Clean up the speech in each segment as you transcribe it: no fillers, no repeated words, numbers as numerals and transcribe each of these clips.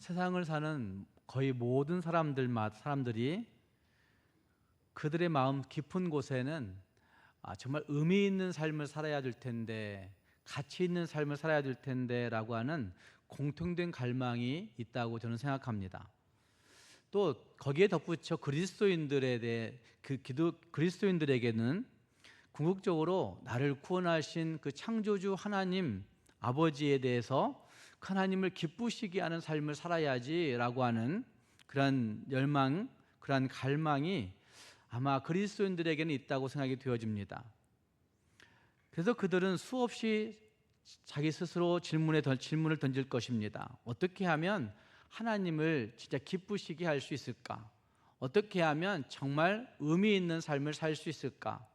세상을 사는 거의 모든 사람들이 그들의 마음 깊은 곳에는 정말 의미 있는 삶을 살아야 될 텐데, 가치 있는 삶을 살아야 될 텐데 라고 하는 공통된 갈망이 있다고 저는 생각합니다. 또 거기에 덧붙여 그리스도인들에게는 궁극적으로 나를 구원하신 그 창조주 하나님 아버지에 대해서 하나님을 기쁘시게 하는 삶을 살아야지라고 하는 그런 열망, 그런 갈망이 아마 그리스도인들에게는 있다고 생각이 되어집니다. 그래서 그들은 수없이 자기 스스로 질문을 던질 것입니다. 어떻게 하면 하나님을 진짜 기쁘시게 할 수 있을까? 어떻게 하면 정말 의미 있는 삶을 살 수 있을까?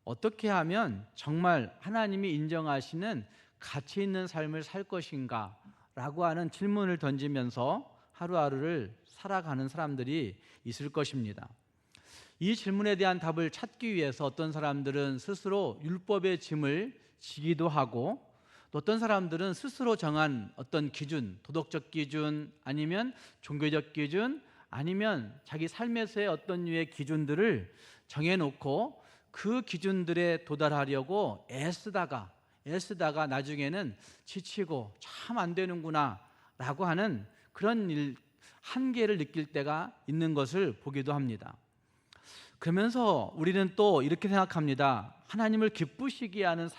어떻게 하면 정말 하나님이 인정하시는 가치 있는 삶을 살 것인가? 라고 하는 질문을 던지면서 하루하루를 살아가는 사람들이 있을 것입니다. 이 질문에 대한 답을 찾기 위해서 어떤 사람들은 스스로 율법의 짐을 지기도 하고, 또 어떤 사람들은 스스로 정한 어떤 기준, 도덕적 기준 아니면 종교적 기준 아니면 자기 삶에서의 어떤 류의 기준들을 정해놓고 그 기준들에 도달하려고 애쓰다가 나중에는 지치고 참 안 되는구나 라고 하는 그런 한계를 느낄 때가 있는 것을 보기도 합니다. 그러면서 우리는 또 이렇게 생각합니다. 하나님을 기쁘시게 하는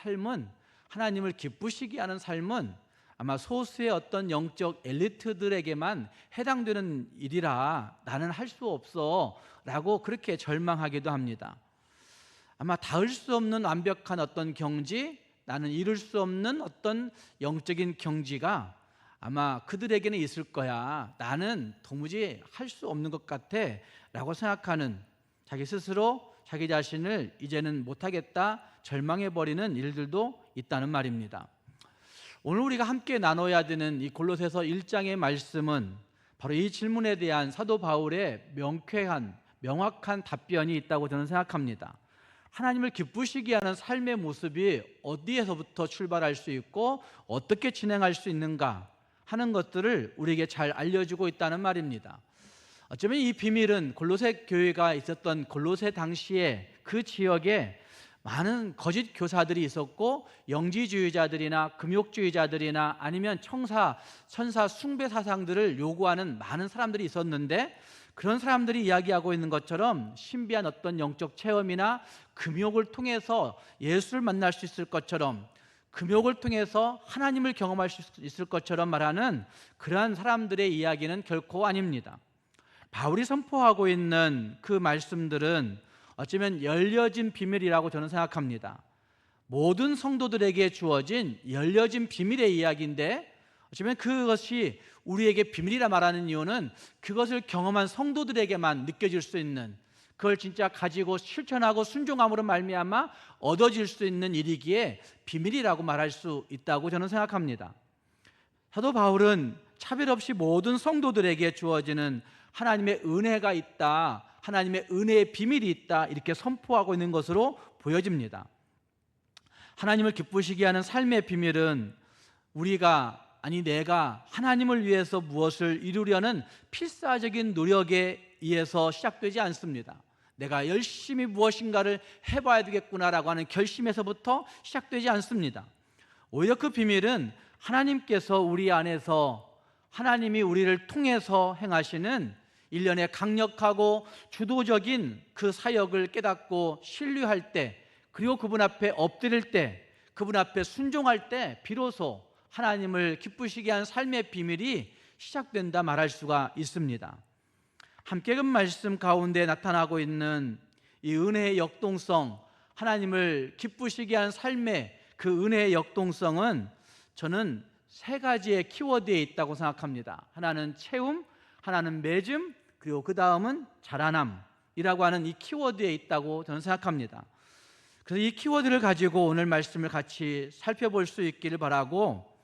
삶은 아마 소수의 어떤 영적 엘리트들에게만 해당되는 일이라 나는 할 수 없어 라고 그렇게 절망하기도 합니다. 아마 닿을 수 없는 완벽한 어떤 경지, 나는 이룰 수 없는 어떤 영적인 경지가 아마 그들에게는 있을 거야. 나는 도무지 할 수 없는 것 같아 라고 생각하는, 자기 스스로 자기 자신을 이제는 못하겠다 절망해버리는 일들도 있다는 말입니다. 오늘 우리가 함께 나눠야 되는 이 골로새서 1장의 말씀은 바로 이 질문에 대한 사도 바울의 명확한 답변이 있다고 저는 생각합니다. 하나님을 기쁘시게 하는 삶의 모습이 어디에서부터 출발할 수 있고 어떻게 진행할 수 있는가 하는 것들을 우리에게 잘 알려주고 있다는 말입니다. 어쩌면 이 비밀은 골로새 교회가 있었던 골로새 당시에 그 지역에 많은 거짓 교사들이 있었고, 영지주의자들이나 금욕주의자들이나 아니면 천사 숭배 사상들을 요구하는 많은 사람들이 있었는데, 그런 사람들이 이야기하고 있는 것처럼 신비한 어떤 영적 체험이나 금욕을 통해서 예수를 만날 수 있을 것처럼, 금욕을 통해서 하나님을 경험할 수 있을 것처럼 말하는 그러한 사람들의 이야기는 결코 아닙니다. 바울이 선포하고 있는 그 말씀들은 어쩌면 열려진 비밀이라고 저는 생각합니다. 모든 성도들에게 주어진 열려진 비밀의 이야기인데, 어쩌면 그것이 우리에게 비밀이라 말하는 이유는 그것을 경험한 성도들에게만 느껴질 수 있는, 그걸 진짜 가지고 실천하고 순종함으로 말미암아 얻어질 수 있는 일이기에 비밀이라고 말할 수 있다고 저는 생각합니다. 사도 바울은 차별 없이 모든 성도들에게 주어지는 하나님의 은혜가 있다, 하나님의 은혜의 비밀이 있다, 이렇게 선포하고 있는 것으로 보여집니다. 하나님을 기쁘시게 하는 삶의 비밀은 내가 하나님을 위해서 무엇을 이루려는 필사적인 노력에 의해서 시작되지 않습니다. 내가 열심히 무엇인가를 해봐야 되겠구나라고 하는 결심에서부터 시작되지 않습니다. 오히려 그 비밀은 하나님께서 우리 안에서, 하나님이 우리를 통해서 행하시는 일련의 강력하고 주도적인 그 사역을 깨닫고 신뢰할 때, 그리고 그분 앞에 엎드릴 때, 그분 앞에 순종할 때 비로소 하나님을 기쁘시게 한 삶의 비밀이 시작된다 말할 수가 있습니다. 함께 그 말씀 가운데 나타나고 있는 이 은혜의 역동성, 하나님을 기쁘시게 한 삶의 그 은혜의 역동성은 저는 세 가지의 키워드에 있다고 생각합니다. 하나는 채움, 하나는 맺음, 그리고 그 다음은 자라남이라고 하는 이 키워드에 있다고 저는 생각합니다. 그래서 이 키워드를 가지고 오늘 말씀을 같이 살펴볼 수 있기를 바라고,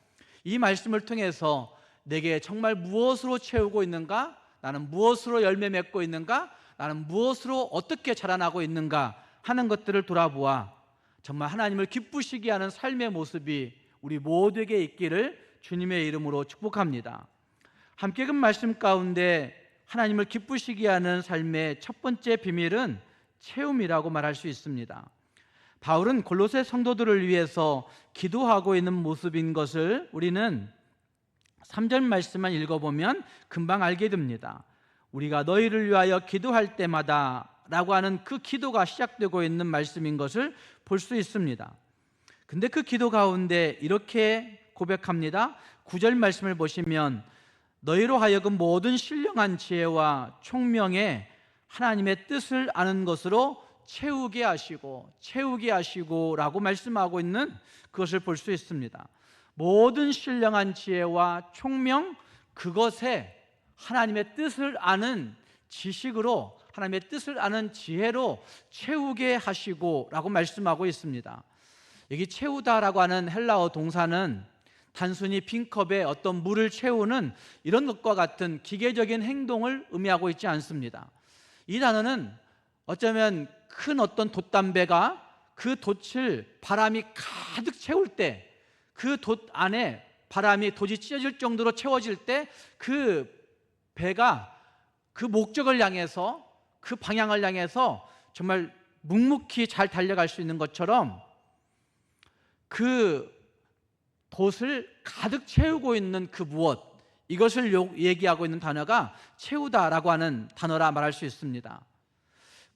이 말씀을 통해서 내게 정말 무엇으로 채우고 있는가, 나는 무엇으로 열매 맺고 있는가, 나는 무엇으로 어떻게 자라나고 있는가 하는 것들을 돌아보아 정말 하나님을 기쁘시게 하는 삶의 모습이 우리 모두에게 있기를 주님의 이름으로 축복합니다. 함께 그 말씀 가운데 하나님을 기쁘시게 하는 삶의 첫 번째 비밀은 채움이라고 말할 수 있습니다. 바울은 골로새 성도들을 위해서 기도하고 있는 모습인 것을 우리는 3절 말씀만 읽어보면 금방 알게 됩니다. 우리가 너희를 위하여 기도할 때마다 라고 하는 그 기도가 시작되고 있는 말씀인 것을 볼 수 있습니다. 근데 그 기도 가운데 이렇게 고백합니다. 9절 말씀을 보시면 너희로 하여금 모든 신령한 지혜와 총명에 하나님의 뜻을 아는 것으로 채우게 하시고 라고 말씀하고 있는 그것을 볼 수 있습니다. 모든 신령한 지혜와 총명, 그것에 하나님의 뜻을 아는 지식으로, 하나님의 뜻을 아는 지혜로 채우게 하시고 라고 말씀하고 있습니다. 여기 채우다라고 하는 헬라어 동사는 단순히 빈컵에 어떤 물을 채우는 이런 것과 같은 기계적인 행동을 의미하고 있지 않습니다. 이 단어는 어쩌면 큰 어떤 돛담배가 그 돛을 바람이 가득 채울 때, 그 돛 안에 돛이 찢어질 정도로 채워질 때 그 배가 그 목적을 향해서, 그 방향을 향해서 정말 묵묵히 잘 달려갈 수 있는 것처럼 그 돛을 가득 채우고 있는 그 무엇, 이것을 얘기하고 있는 단어가 채우다라고 하는 단어라 말할 수 있습니다.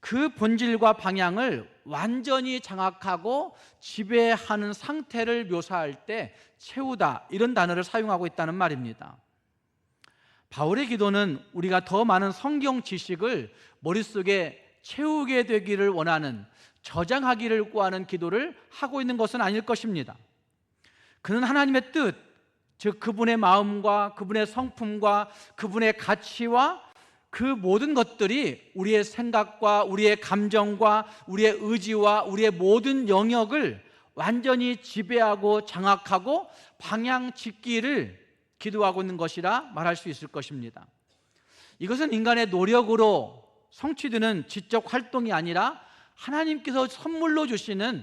그 본질과 방향을 완전히 장악하고 지배하는 상태를 묘사할 때 채우다, 이런 단어를 사용하고 있다는 말입니다. 바울의 기도는 우리가 더 많은 성경 지식을 머릿속에 채우게 되기를 원하는, 저장하기를 구하는 기도를 하고 있는 것은 아닐 것입니다. 그는 하나님의 뜻, 즉 그분의 마음과 그분의 성품과 그분의 가치와 그 모든 것들이 우리의 생각과 우리의 감정과 우리의 의지와 우리의 모든 영역을 완전히 지배하고 장악하고 방향 짓기를 기도하고 있는 것이라 말할 수 있을 것입니다. 이것은 인간의 노력으로 성취되는 지적 활동이 아니라 하나님께서 선물로 주시는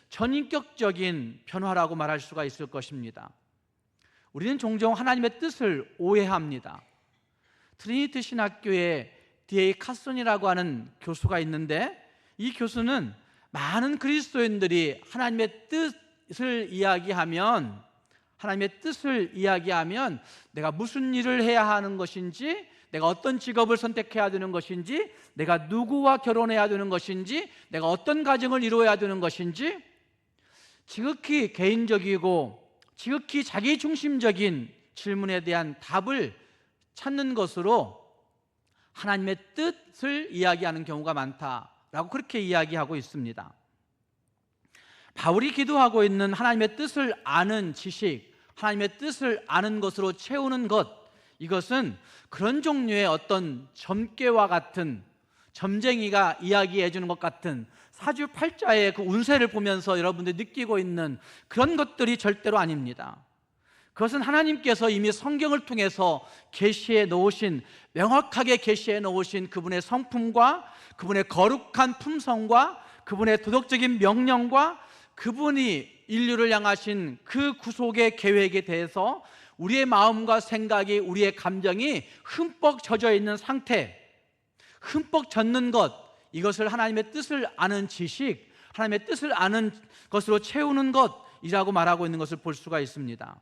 전인격적인 변화라고 말할 수가 있을 것입니다. 우리는 종종 하나님의 뜻을 오해합니다. 트리니티 신학교에 D.A. 카슨이라고 하는 교수가 있는데, 이 교수는 많은 그리스도인들이 하나님의 뜻을 이야기하면 내가 무슨 일을 해야 하는 것인지, 내가 어떤 직업을 선택해야 되는 것인지, 내가 누구와 결혼해야 되는 것인지, 내가 어떤 가정을 이루어야 되는 것인지, 지극히 개인적이고 지극히 자기중심적인 질문에 대한 답을 찾는 것으로 하나님의 뜻을 이야기하는 경우가 많다라고 그렇게 이야기하고 있습니다. 바울이 기도하고 있는 하나님의 뜻을 아는 지식, 하나님의 뜻을 아는 것으로 채우는 것, 이것은 그런 종류의 어떤 점괘와 같은, 점쟁이가 이야기해 주는 것 같은 사주팔자의 그 운세를 보면서 여러분들이 느끼고 있는 그런 것들이 절대로 아닙니다. 그것은 하나님께서 이미 성경을 통해서 명확하게 계시해 놓으신 그분의 성품과 그분의 거룩한 품성과 그분의 도덕적인 명령과 그분이 인류를 향하신 그 구속의 계획에 대해서 우리의 마음과 생각이, 우리의 감정이 흠뻑 젖어 있는 상태, 흠뻑 젖는 것, 이것을 하나님의 뜻을 아는 지식, 하나님의 뜻을 아는 것으로 채우는 것이라고 말하고 있는 것을 볼 수가 있습니다.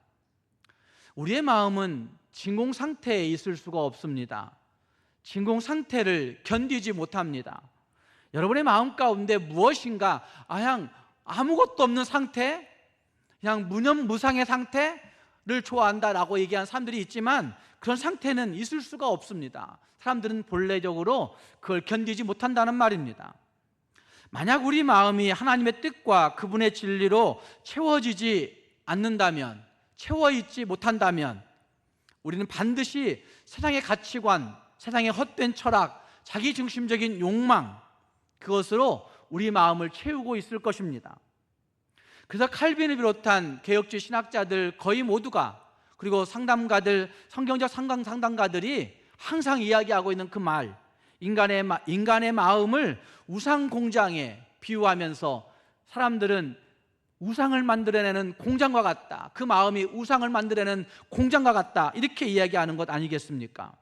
우리의 마음은 진공 상태에 있을 수가 없습니다. 진공 상태를 견디지 못합니다. 여러분의 마음 가운데 무엇인가 그냥 아무것도 없는 상태, 그냥 무념무상의 상태를 좋아한다라고 얘기하는 사람들이 있지만 그런 상태는 있을 수가 없습니다. 사람들은 본래적으로 그걸 견디지 못한다는 말입니다. 만약 우리 마음이 하나님의 뜻과 그분의 진리로 채워지지 않는다면, 채워있지 못한다면 우리는 반드시 세상의 가치관, 세상의 헛된 철학, 자기중심적인 욕망, 그것으로 우리 마음을 채우고 있을 것입니다. 그래서 칼빈을 비롯한 개혁주의 신학자들 거의 모두가, 그리고 상담가들, 성경적 상담가들이 항상 이야기하고 있는 그 말, 인간의 마음을 우상 공장에 비유하면서 사람들은 우상을 만들어내는 공장과 같다. 그 마음이 우상을 만들어내는 공장과 같다. 이렇게 이야기하는 것 아니겠습니까?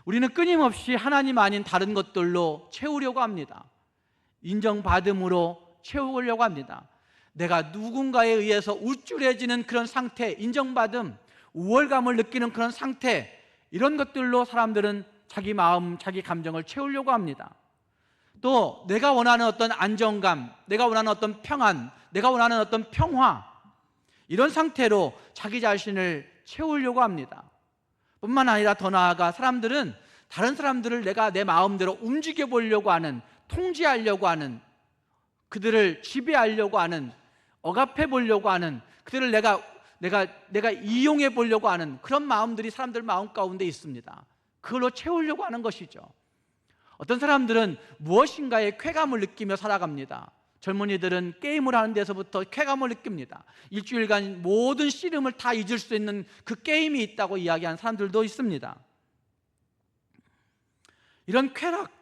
우리는 끊임없이 하나님 아닌 다른 것들로 채우려고 합니다. 인정받음으로 채우려고 합니다. 내가 누군가에 의해서 우쭐해지는 그런 상태, 인정받음, 우월감을 느끼는 그런 상태, 이런 것들로 사람들은 자기 마음, 자기 감정을 채우려고 합니다. 또 내가 원하는 어떤 안정감, 내가 원하는 어떤 평안, 내가 원하는 어떤 평화, 이런 상태로 자기 자신을 채우려고 합니다. 뿐만 아니라 더 나아가 사람들은 다른 사람들을 내가 내 마음대로 움직여 보려고 하는, 통제하려고 하는, 그들을 지배하려고 하는, 억압해 보려고 하는, 그들을 내가 이용해 보려고 하는 그런 마음들이 사람들 마음 가운데 있습니다. 그걸로 채우려고 하는 것이죠. 어떤 사람들은 무엇인가에 쾌감을 느끼며 살아갑니다. 젊은이들은 게임을 하는 데서부터 쾌감을 느낍니다. 일주일간 모든 씨름을 다 잊을 수 있는 그 게임이 있다고 이야기하는 사람들도 있습니다. 이런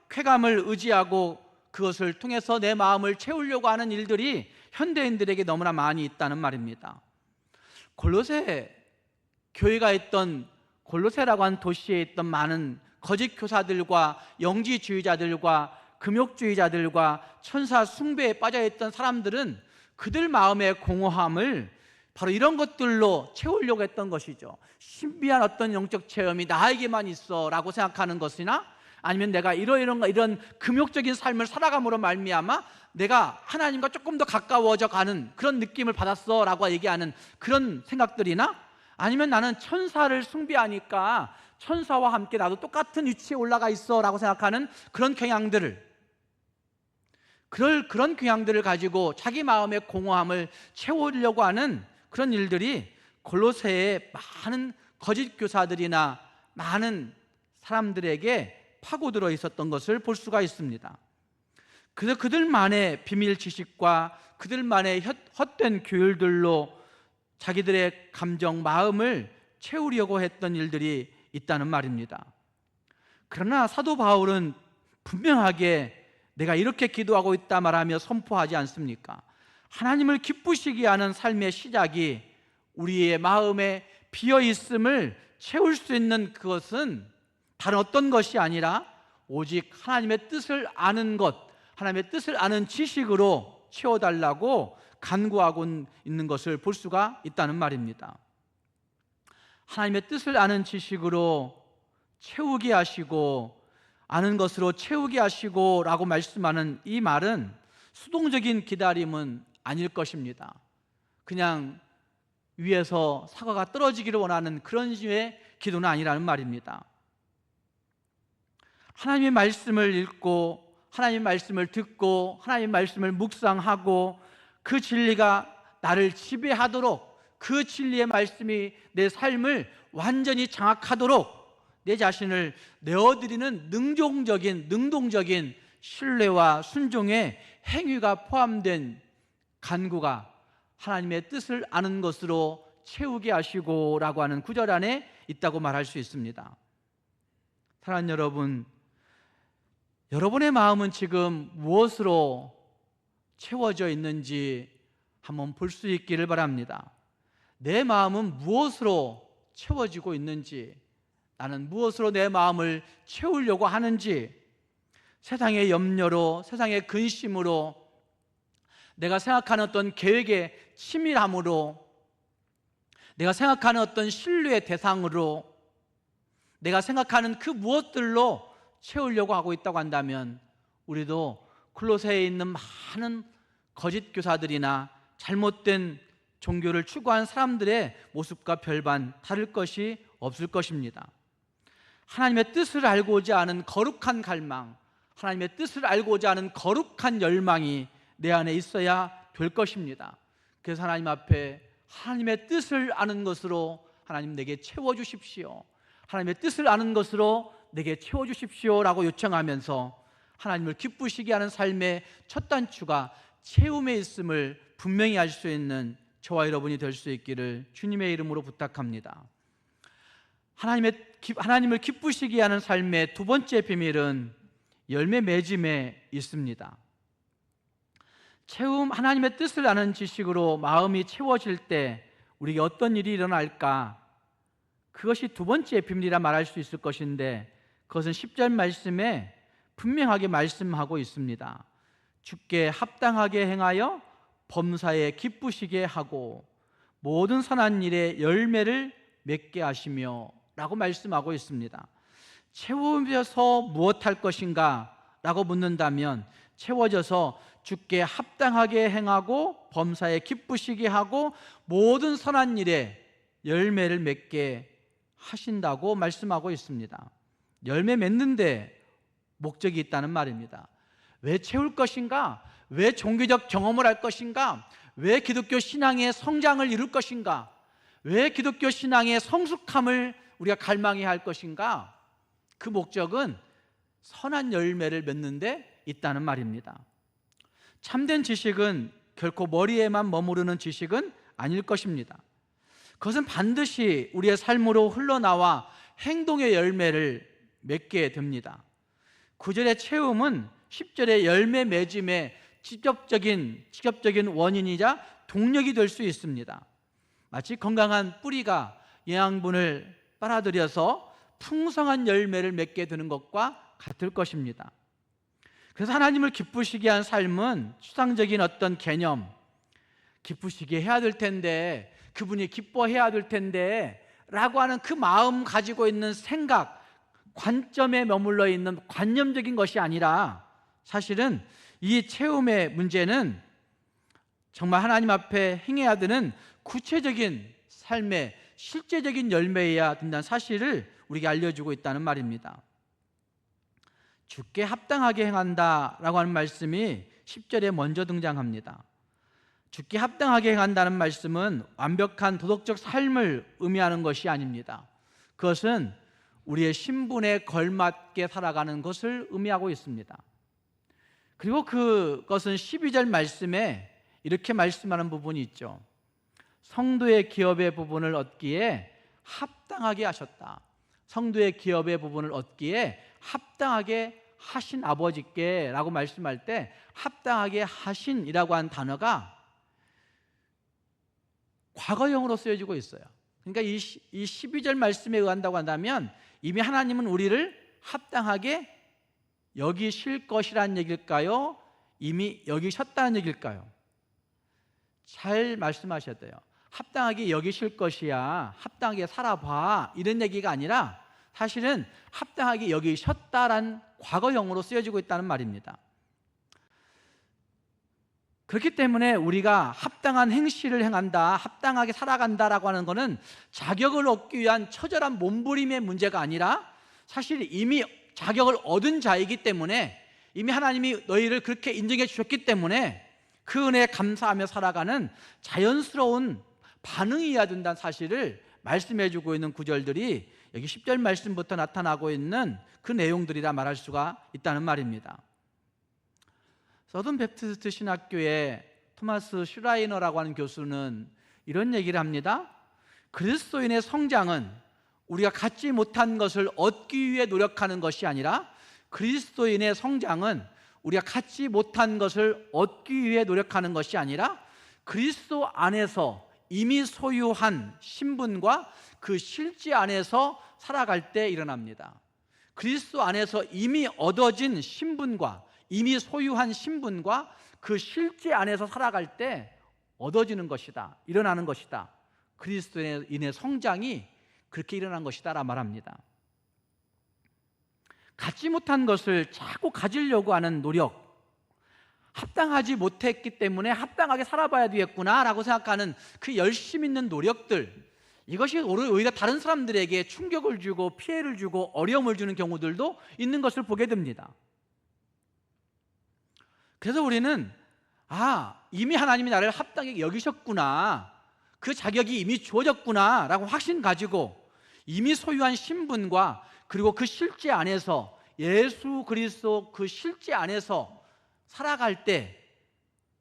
쾌감을 의지하고 그것을 통해서 내 마음을 채우려고 하는 일들이 현대인들에게 너무나 많이 있다는 말입니다. 골로새 교회가 있던 골로새라고 하는 도시에 있던 많은 거짓 교사들과 영지주의자들과 금욕주의자들과 천사 숭배에 빠져있던 사람들은 그들 마음의 공허함을 바로 이런 것들로 채우려고 했던 것이죠. 신비한 어떤 영적 체험이 나에게만 있어 라고 생각하는 것이나, 아니면 내가 이런 금욕적인 삶을 살아감으로 말미암아 내가 하나님과 조금 더 가까워져 가는 그런 느낌을 받았어 라고 얘기하는 그런 생각들이나, 아니면 나는 천사를 숭배하니까 천사와 함께 나도 똑같은 위치에 올라가 있어 라고 생각하는 그런 경향들을 가지고 자기 마음의 공허함을 채우려고 하는 그런 일들이 골로새의 많은 거짓 교사들이나 많은 사람들에게 파고들어 있었던 것을 볼 수가 있습니다. 그래서 그들만의 비밀 지식과 그들만의 헛된 규율들로 자기들의 감정, 마음을 채우려고 했던 일들이 있다는 말입니다. 그러나 사도 바울은 분명하게 내가 이렇게 기도하고 있다 말하며 선포하지 않습니까? 하나님을 기쁘시게 하는 삶의 시작이 우리의 마음에 비어있음을 채울 수 있는 그것은 다른 어떤 것이 아니라 오직 하나님의 뜻을 아는 것, 하나님의 뜻을 아는 지식으로 채워달라고 간구하고 있는 것을 볼 수가 있다는 말입니다. 하나님의 뜻을 아는 지식으로 채우게 하시고, 아는 것으로 채우게 하시고 라고 말씀하는 이 말은 수동적인 기다림은 아닐 것입니다. 그냥 위에서 사과가 떨어지기를 원하는 그런 류의 기도는 아니라는 말입니다. 하나님의 말씀을 읽고, 하나님의 말씀을 듣고, 하나님의 말씀을 묵상하고, 그 진리가 나를 지배하도록, 그 진리의 말씀이 내 삶을 완전히 장악하도록 내 자신을 내어드리는 능동적인 신뢰와 순종의 행위가 포함된 간구가 하나님의 뜻을 아는 것으로 채우게 하시고 라고 하는 구절 안에 있다고 말할 수 있습니다. 사랑하는 여러분, 여러분의 마음은 지금 무엇으로 채워져 있는지 한번 볼 수 있기를 바랍니다. 내 마음은 무엇으로 채워지고 있는지, 나는 무엇으로 내 마음을 채우려고 하는지, 세상의 염려로, 세상의 근심으로, 내가 생각하는 어떤 계획의 치밀함으로, 내가 생각하는 어떤 신뢰의 대상으로, 내가 생각하는 그 무엇들로 채우려고 하고 있다고 한다면, 우리도 골로새에 있는 많은 거짓 교사들이나 잘못된 종교를 추구한 사람들의 모습과 별반 다를 것이 없을 것입니다. 하나님의 뜻을 알고자 하는 거룩한 갈망, 하나님의 뜻을 알고자 하는 거룩한 열망이 내 안에 있어야 될 것입니다. 그래서 하나님 앞에 하나님의 뜻을 아는 것으로 하나님 내게 채워주십시오, 하나님의 뜻을 아는 것으로 내게 채워주십시오 라고 요청하면서 하나님을 기쁘시게 하는 삶의 첫 단추가 채움에 있음을 분명히 알 수 있는 저와 여러분이 될 수 있기를 주님의 이름으로 부탁합니다. 하나님을 기쁘시게 하는 삶의 두 번째 비밀은 열매 맺음에 있습니다. 하나님의 뜻을 아는 지식으로 마음이 채워질 때 우리에게 어떤 일이 일어날까? 그것이 두 번째 비밀이라 말할 수 있을 것인데, 그것은 10절 말씀에 분명하게 말씀하고 있습니다. 주께 합당하게 행하여 범사에 기쁘시게 하고 모든 선한 일에 열매를 맺게 하시며 라고 말씀하고 있습니다. 채워져서 무엇할 것인가? 라고 묻는다면, 채워져서 주께 합당하게 행하고 범사에 기쁘시게 하고 모든 선한 일에 열매를 맺게 하신다고 말씀하고 있습니다. 열매 맺는데 목적이 있다는 말입니다. 왜 채울 것인가? 왜 종교적 경험을 할 것인가? 왜 기독교 신앙의 성장을 이룰 것인가? 왜 기독교 신앙의 성숙함을 우리가 갈망해야 할 것인가? 그 목적은 선한 열매를 맺는 데 있다는 말입니다. 참된 지식은 결코 머리에만 머무르는 지식은 아닐 것입니다. 그것은 반드시 우리의 삶으로 흘러나와 행동의 열매를 맺게 됩니다. 9절의 채움은 10절의 열매 맺음의 직접적인 원인이자 동력이 될 수 있습니다. 마치 건강한 뿌리가 영양분을 빨아들여서 풍성한 열매를 맺게 되는 것과 같을 것입니다. 그래서 하나님을 기쁘시게 한 삶은 추상적인 어떤 개념, 기쁘시게 해야 될 텐데, 그분이 기뻐해야 될 텐데 라고 하는 그 마음 가지고 있는 생각, 관점에 머물러 있는 관념적인 것이 아니라, 사실은 이 체험의 문제는 정말 하나님 앞에 행해야 되는 구체적인 삶의 실제적인 열매여야 된다는 사실을 우리에게 알려주고 있다는 말입니다. 주께 합당하게 행한다라고 하는 말씀이 10절에 먼저 등장합니다. 주께 합당하게 행한다는 말씀은 완벽한 도덕적 삶을 의미하는 것이 아닙니다. 그것은 우리의 신분에 걸맞게 살아가는 것을 의미하고 있습니다. 그리고 그것은 12절 말씀에 이렇게 말씀하는 부분이 있죠. 성도의 기업의 부분을 얻기에 합당하게 하셨다. 성도의 기업의 부분을 얻기에 합당하게 하신 아버지께 라고 말씀할 때, 합당하게 하신이라고 한 단어가 과거형으로 쓰여지고 있어요. 그러니까 이 12절 말씀에 의한다고 한다면 이미 하나님은 우리를 합당하게 여기실 것이라는 얘기일까요? 이미 여기셨다는 얘기일까요? 잘 말씀하셔야 돼요. 합당하게 여기실 것이야, 합당하게 살아봐, 이런 얘기가 아니라 사실은 합당하게 여기셨다란 과거형으로 쓰여지고 있다는 말입니다. 그렇기 때문에 우리가 합당한 행실을 행한다, 합당하게 살아간다라고 하는 것은 자격을 얻기 위한 처절한 몸부림의 문제가 아니라, 사실 이미 자격을 얻은 자이기 때문에, 이미 하나님이 너희를 그렇게 인정해 주셨기 때문에 그 은혜에 감사하며 살아가는 자연스러운 반응이어야 된다는 사실을 말씀해 주고 있는 구절들이 여기 10절 말씀부터 나타나고 있는 그 내용들이라 말할 수가 있다는 말입니다. 서든 베프티스트 신학교의 토마스 슈라이너라고 하는 교수는 이런 얘기를 합니다. 그리스도인의 성장은 우리가 갖지 못한 것을 얻기 위해 노력하는 것이 아니라, 그리스도인의 성장은 우리가 갖지 못한 것을 얻기 위해 노력하는 것이 아니라, 그리스도 안에서 이미 소유한 신분과 그 실제 안에서 살아갈 때 일어납니다. 그리스도 안에서 이미 얻어진 신분과 이미 소유한 신분과 그 실제 안에서 살아갈 때 얻어지는 것이다, 일어나는 것이다. 그리스도인의 성장이 그렇게 일어난 것이다 라 말합니다. 갖지 못한 것을 자꾸 가지려고 하는 노력, 합당하지 못했기 때문에 합당하게 살아봐야 되겠구나 라고 생각하는 그 열심 있는 노력들, 이것이 오히려 다른 사람들에게 충격을 주고 피해를 주고 어려움을 주는 경우들도 있는 것을 보게 됩니다. 그래서 우리는 이미 하나님이 나를 합당하게 여기셨구나, 그 자격이 이미 주어졌구나 라고 확신 가지고 이미 소유한 신분과 그리고 그 실제 안에서 예수 그리스도 그 실제 안에서 살아갈 때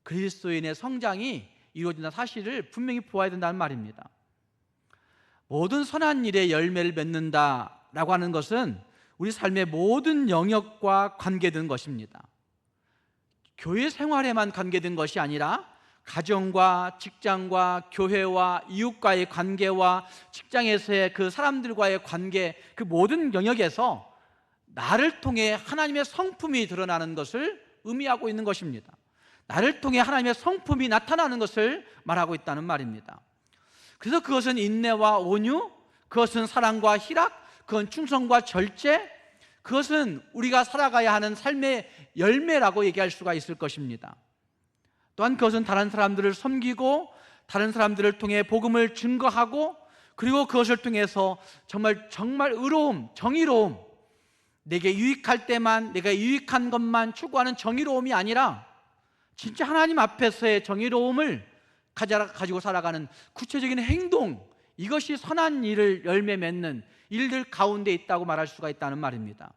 그리스도인의 성장이 이루어진다는 사실을 분명히 보아야 된다는 말입니다. 모든 선한 일에 열매를 맺는다라고 하는 것은 우리 삶의 모든 영역과 관계된 것입니다. 교회 생활에만 관계된 것이 아니라 가정과 직장과 교회와 이웃과의 관계와 직장에서의 그 사람들과의 관계, 그 모든 영역에서 나를 통해 하나님의 성품이 드러나는 것을 의미하고 있는 것입니다. 나를 통해 하나님의 성품이 나타나는 것을 말하고 있다는 말입니다. 그래서 그것은 인내와 온유, 그것은 사랑과 희락, 그건 충성과 절제, 그것은 우리가 살아가야 하는 삶의 열매라고 얘기할 수가 있을 것입니다. 또한 그것은 다른 사람들을 섬기고 다른 사람들을 통해 복음을 증거하고, 그리고 그것을 통해서 정말 의로움, 정의로움, 내게 유익할 때만, 내가 유익한 것만 추구하는 정의로움이 아니라 진짜 하나님 앞에서의 정의로움을 가지고 살아가는 구체적인 행동, 이것이 선한 일을 열매 맺는 일들 가운데 있다고 말할 수가 있다는 말입니다.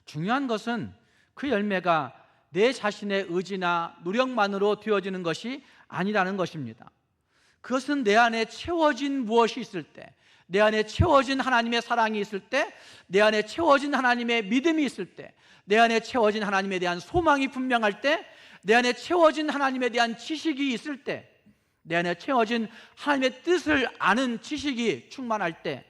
중요한 것은 그 열매가 내 자신의 의지나 노력만으로 되어지는 것이 아니라는 것입니다. 그것은 내 안에 채워진 무엇이 있을 때, 내 안에 채워진 하나님의 사랑이 있을 때, 내 안에 채워진 하나님의 믿음이 있을 때, 내 안에 채워진 하나님에 대한 소망이 분명할 때, 내 안에 채워진 하나님에 대한 지식이 있을 때, 내 안에 채워진 하나님의 뜻을 아는 지식이 충만할 때,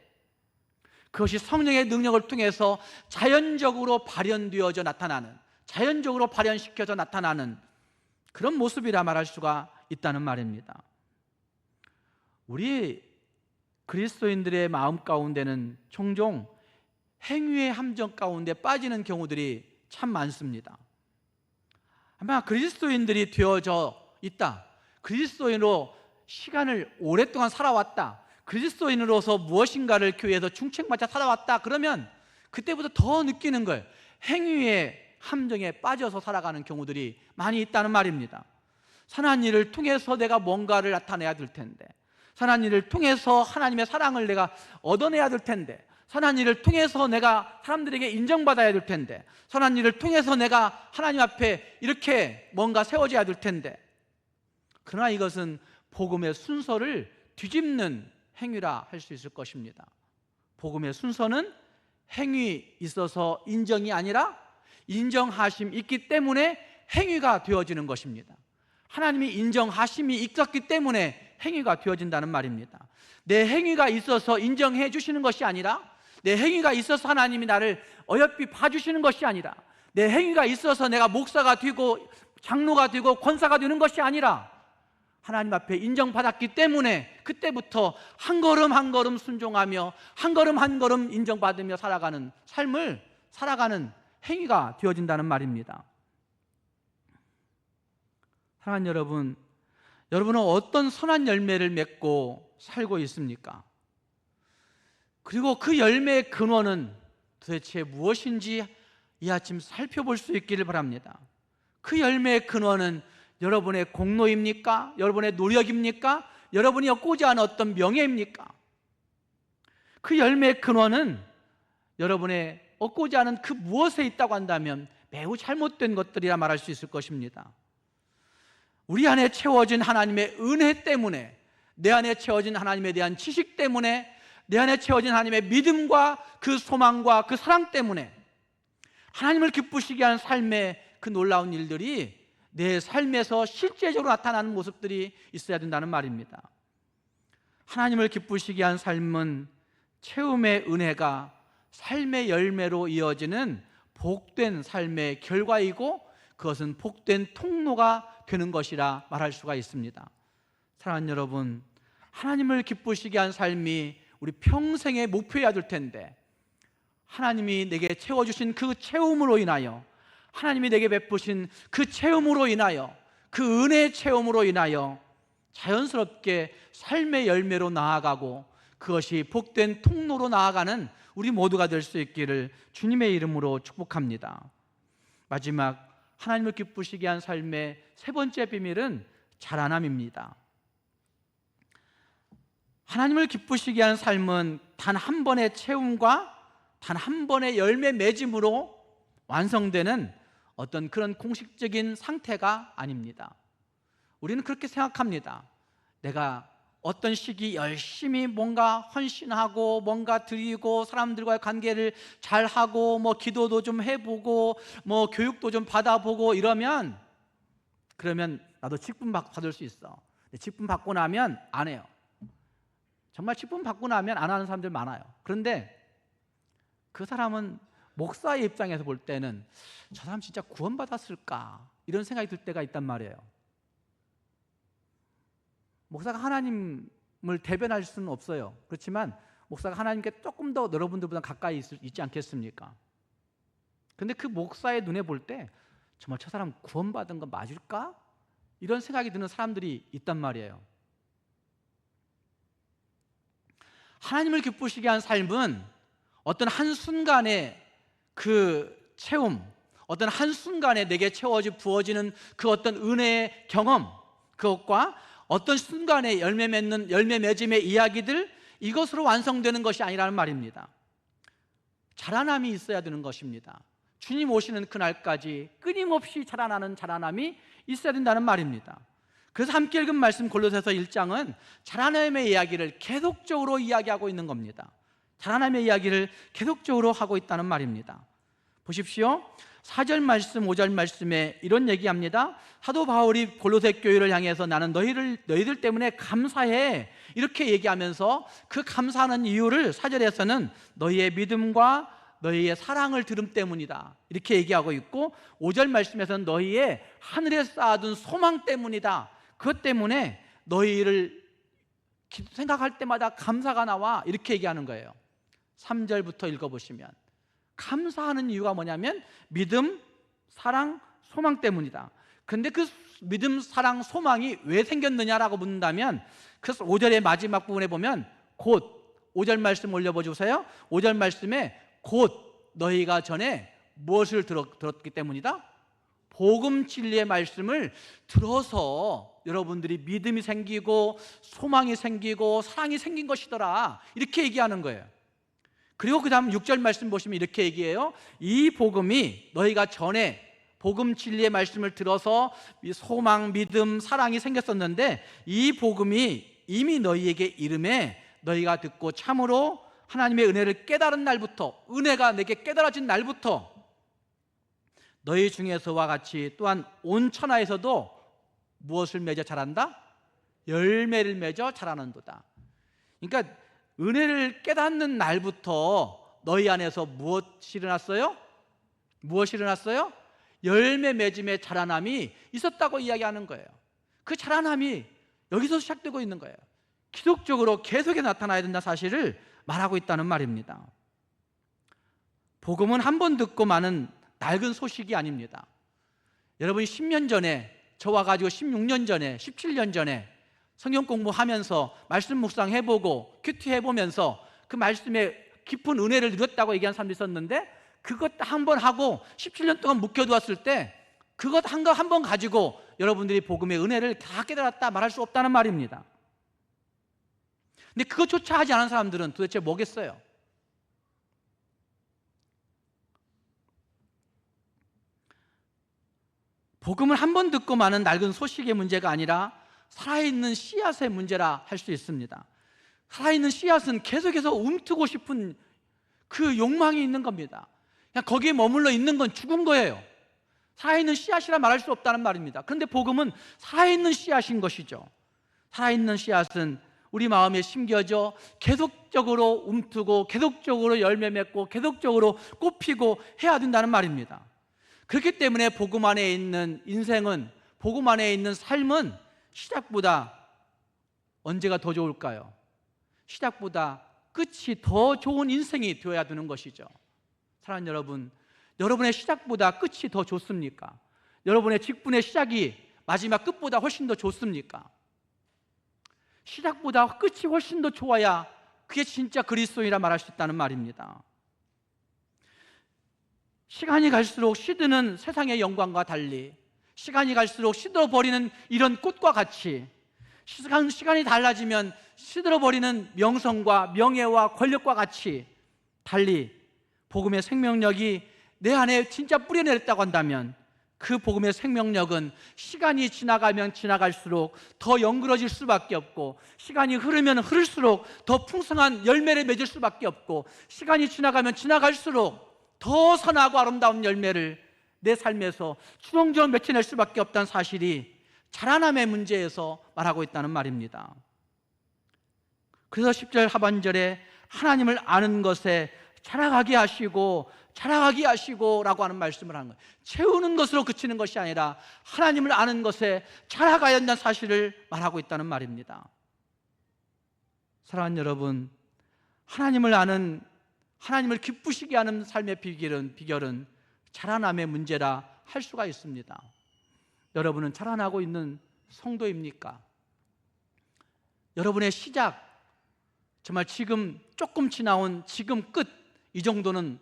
그것이 성령의 능력을 통해서 자연적으로 발현되어져 나타나는, 자연적으로 발현시켜져 나타나는 그런 모습이라 말할 수가 있다는 말입니다. 우리 그리스도인들의 마음 가운데는 종종 행위의 함정 가운데 빠지는 경우들이 참 많습니다. 아마 그리스도인들이 되어져 있다, 그리스도인으로 시간을 오랫동안 살아왔다, 그리스도인으로서 무엇인가를 교회에서 중책마차 살아왔다, 그러면 그때부터 더 느끼는 걸 행위의 함정에 빠져서 살아가는 경우들이 많이 있다는 말입니다. 선한 일을 통해서 내가 뭔가를 나타내야 될 텐데, 선한 일을 통해서 하나님의 사랑을 내가 얻어내야 될 텐데, 선한 일을 통해서 내가 사람들에게 인정받아야 될 텐데, 선한 일을 통해서 내가 하나님 앞에 이렇게 뭔가 세워져야 될 텐데, 그러나 이것은 복음의 순서를 뒤집는 행위라 할 수 있을 것입니다. 복음의 순서는 행위 있어서 인정이 아니라 인정하심 있기 때문에 행위가 되어지는 것입니다. 하나님이 인정하심이 있었기 때문에 행위가 되어진다는 말입니다. 내 행위가 있어서 인정해 주시는 것이 아니라, 내 행위가 있어서 하나님이 나를 어여삐 봐주시는 것이 아니라, 내 행위가 있어서 내가 목사가 되고 장로가 되고 권사가 되는 것이 아니라, 하나님 앞에 인정받았기 때문에 그때부터 한 걸음 한 걸음 순종하며 한 걸음 한 걸음 인정받으며 살아가는 삶을 살아가는 행위가 되어진다는 말입니다. 사랑하는 여러분, 여러분은 어떤 선한 열매를 맺고 살고 있습니까? 그리고 그 열매의 근원은 도대체 무엇인지 이 아침 살펴볼 수 있기를 바랍니다. 그 열매의 근원은 여러분의 공로입니까? 여러분의 노력입니까? 여러분이 얻고자 하는 어떤 명예입니까? 그 열매의 근원은 여러분의 얻고자 하는 그 무엇에 있다고 한다면 매우 잘못된 것들이라 말할 수 있을 것입니다. 우리 안에 채워진 하나님의 은혜 때문에, 내 안에 채워진 하나님에 대한 지식 때문에, 내 안에 채워진 하나님의 믿음과 그 소망과 그 사랑 때문에 하나님을 기쁘시게 하는 삶의 그 놀라운 일들이 내 삶에서 실제적으로 나타나는 모습들이 있어야 된다는 말입니다. 하나님을 기쁘시게 한 삶은 채움의 은혜가 삶의 열매로 이어지는 복된 삶의 결과이고, 그것은 복된 통로가 되는 것이라 말할 수가 있습니다. 사랑하는 여러분, 하나님을 기쁘시게 한 삶이 우리 평생의 목표여야 될 텐데, 하나님이 내게 채워주신 그 채움으로 인하여, 하나님이 내게 베푸신 그 체험으로 인하여, 그 은혜의 체험으로 인하여 자연스럽게 삶의 열매로 나아가고 그것이 복된 통로로 나아가는 우리 모두가 될 수 있기를 주님의 이름으로 축복합니다. 마지막, 하나님을 기쁘시게 한 삶의 세 번째 비밀은 자라남입니다. 하나님을 기쁘시게 하는 삶은 단 한 번의 체험과 단 한 번의 열매 맺음으로 완성되는 어떤 그런 공식적인 상태가 아닙니다. 우리는 그렇게 생각합니다. 내가 어떤 시기 열심히 뭔가 헌신하고 뭔가 드리고 사람들과의 관계를 잘하고 뭐 기도도 좀 해보고 뭐 교육도 좀 받아보고 이러면 그러면 나도 직분 받을 수 있어. 직분 받고 나면 안 해요. 정말 직분 받고 나면 안 하는 사람들 많아요. 그런데 그 사람은 목사의 입장에서 볼 때는 저 사람 진짜 구원받았을까 이런 생각이 들 때가 있단 말이에요. 목사가 하나님을 대변할 수는 없어요. 그렇지만 목사가 하나님께 조금 더 여러분들보다 가까이 있지 않겠습니까? 근데 그 목사의 눈에 볼 때 정말 저 사람 구원받은 거 맞을까? 이런 생각이 드는 사람들이 있단 말이에요. 하나님을 기쁘시게 한 삶은 어떤 한순간의 그 체험, 어떤 한순간에 내게 부어지는 그 어떤 은혜의 경험, 그것과 어떤 순간에 열매 맺음의 이야기들, 이것으로 완성되는 것이 아니라는 말입니다. 자라남이 있어야 되는 것입니다. 주님 오시는 그날까지 끊임없이 자라남이 있어야 된다는 말입니다. 그래서 함께 읽은 말씀 골로새서 1장은 자라남의 이야기를 계속적으로 이야기하고 있는 겁니다. 자라남의 이야기를 계속적으로 하고 있다는 말입니다. 보십시오. 4절 말씀, 5절 말씀에 이런 얘기합니다. 사도 바울이 골로새 교회를 향해서 나는 너희들 때문에 감사해 이렇게 얘기하면서 그 감사하는 이유를 4절에서는 너희의 믿음과 너희의 사랑을 들음 때문이다 이렇게 얘기하고 있고, 5절 말씀에서는 너희의 하늘에 쌓아둔 소망 때문이다. 그것 때문에 너희를 생각할 때마다 감사가 나와 이렇게 얘기하는 거예요. 3절부터 읽어보시면 감사하는 이유가 뭐냐면 믿음, 사랑, 소망 때문이다. 그런데 그 믿음, 사랑, 소망이 왜 생겼느냐라고 묻는다면 그래서 5절의 마지막 부분에 보면 곧 5절 말씀 올려보세요. 5절 말씀에 곧 너희가 전에 무엇을 들었기 때문이다? 복음 진리의 말씀을 들어서 여러분들이 믿음이 생기고 소망이 생기고 사랑이 생긴 것이더라 이렇게 얘기하는 거예요. 그리고 그 다음 6절 말씀 보시면 이렇게 얘기해요. 이 복음이 너희가 전에 복음 진리의 말씀을 들어서 소망, 믿음, 사랑이 생겼었는데 이 복음이 이미 너희에게 이름에 너희가 듣고 참으로 하나님의 은혜를 깨달은 날부터, 은혜가 내게 깨달아진 날부터 너희 중에서와 같이 또한 온 천하에서도 무엇을 맺어 자란다? 열매를 맺어 자라는도다. 그러니까 은혜를 깨닫는 날부터 너희 안에서 무엇이 일어났어요? 무엇이 일어났어요? 열매 맺음의 자라남이 있었다고 이야기하는 거예요. 그 자라남이 여기서 시작되고 있는 거예요. 기독적으로 계속해 나타나야 된다는 사실을 말하고 있다는 말입니다. 복음은 한 번 듣고 마는 낡은 소식이 아닙니다. 여러분이 10년 전에 저와 가지고 16년 전에 17년 전에 성경 공부하면서 말씀 묵상해보고 큐티 해보면서 그 말씀에 깊은 은혜를 누렸다고 얘기한 사람도 있었는데 그것 한 번 하고 17년 동안 묵혀두었을 때 그것 한 번 가지고 여러분들이 복음의 은혜를 다 깨달았다 말할 수 없다는 말입니다. 근데 그것조차 하지 않은 사람들은 도대체 뭐겠어요? 복음을 한 번 듣고 마는 낡은 소식의 문제가 아니라 살아있는 씨앗의 문제라 할 수 있습니다. 살아있는 씨앗은 계속해서 움트고 싶은 그 욕망이 있는 겁니다. 그냥 거기에 머물러 있는 건 죽은 거예요. 살아있는 씨앗이라 말할 수 없다는 말입니다. 그런데 복음은 살아있는 씨앗인 것이죠. 살아있는 씨앗은 우리 마음에 심겨져 계속적으로 움트고 계속적으로 열매 맺고 계속적으로 꽃피고 해야 된다는 말입니다. 그렇기 때문에 복음 안에 있는 인생은, 복음 안에 있는 삶은 시작보다 언제가 더 좋을까요? 시작보다 끝이 더 좋은 인생이 되어야 되는 것이죠. 사랑하는 여러분, 여러분의 시작보다 끝이 더 좋습니까? 여러분의 직분의 시작이 마지막 끝보다 훨씬 더 좋습니까? 시작보다 끝이 훨씬 더 좋아야 그게 진짜 그리스도인이라 말할 수 있다는 말입니다. 시간이 갈수록 시드는 세상의 영광과 달리, 시간이 갈수록 시들어버리는 이런 꽃과 같이 시간이 달라지면 시들어버리는 명성과 명예와 권력과 같이 달리 복음의 생명력이 내 안에 진짜 뿌려내렸다고 한다면 그 복음의 생명력은 시간이 지나가면 지나갈수록 더 연그러질 수밖에 없고, 시간이 흐르면 흐를수록 더 풍성한 열매를 맺을 수밖에 없고, 시간이 지나가면 지나갈수록 더 선하고 아름다운 열매를 내 삶에서 주렁주렁 맺혀낼 수밖에 없다는 사실이 자라남의 문제에서 말하고 있다는 말입니다. 그래서 10절 하반절에 하나님을 아는 것에 자라가게 하시고 라고 하는 말씀을 하는 거예요. 채우는 것으로 그치는 것이 아니라 하나님을 아는 것에 자라가야 한다는 사실을 말하고 있다는 말입니다. 사랑하는 여러분, 하나님을 기쁘시게 하는 삶의 비결은 자라남의 문제라 할 수가 있습니다. 여러분은 자라나고 있는 성도입니까? 여러분의 시작, 정말 지금 조금 지나온 지금 끝, 이 정도는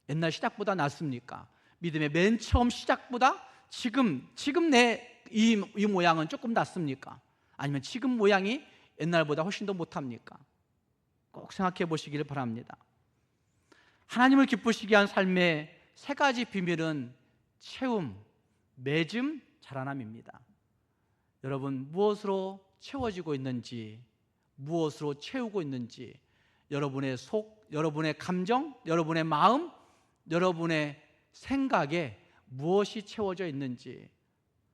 옛날 시작보다 낫습니까? 믿음의 맨 처음 시작보다 지금 내 이 모양은 조금 낫습니까? 아니면 지금 모양이 옛날보다 훨씬 더 못합니까? 꼭 생각해 보시기를 바랍니다. 하나님을 기쁘시게 한 삶의 세 가지 비밀은 채움, 맺음, 자라남입니다. 여러분, 무엇으로 채워지고 있는지, 무엇으로 채우고 있는지, 여러분의 속, 여러분의 감정, 여러분의 마음, 여러분의 생각에 무엇이 채워져 있는지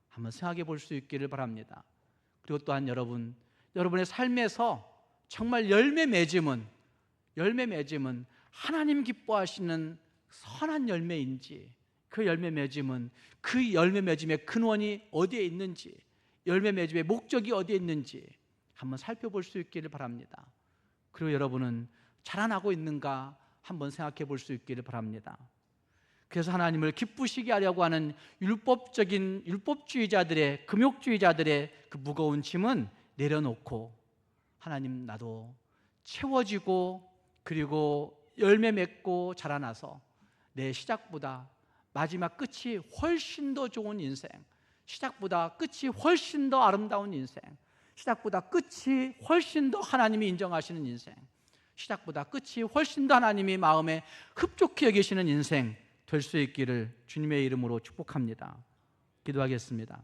한번 생각해 볼 수 있기를 바랍니다. 그리고 또한 여러분의 삶에서 정말 열매 맺음은 하나님 기뻐하시는 선한 열매인지, 그 열매 맺음의 근원이 어디에 있는지, 열매 맺음의 목적이 어디에 있는지 한번 살펴볼 수 있기를 바랍니다. 그리고 여러분은 자라나고 있는가 한번 생각해 볼 수 있기를 바랍니다. 그래서 하나님을 기쁘시게 하려고 하는 율법주의자들의, 금욕주의자들의 그 무거운 짐은 내려놓고, 하나님, 나도 채워지고 그리고 열매 맺고 자라나서 내 시작보다 마지막 끝이 훨씬 더 좋은 인생, 시작보다 끝이 훨씬 더 아름다운 인생, 시작보다 끝이 훨씬 더 하나님이 인정하시는 인생, 시작보다 끝이 훨씬 더 하나님이 마음에 흡족히 여기시는 인생 될 수 있기를 주님의 이름으로 축복합니다. 기도하겠습니다.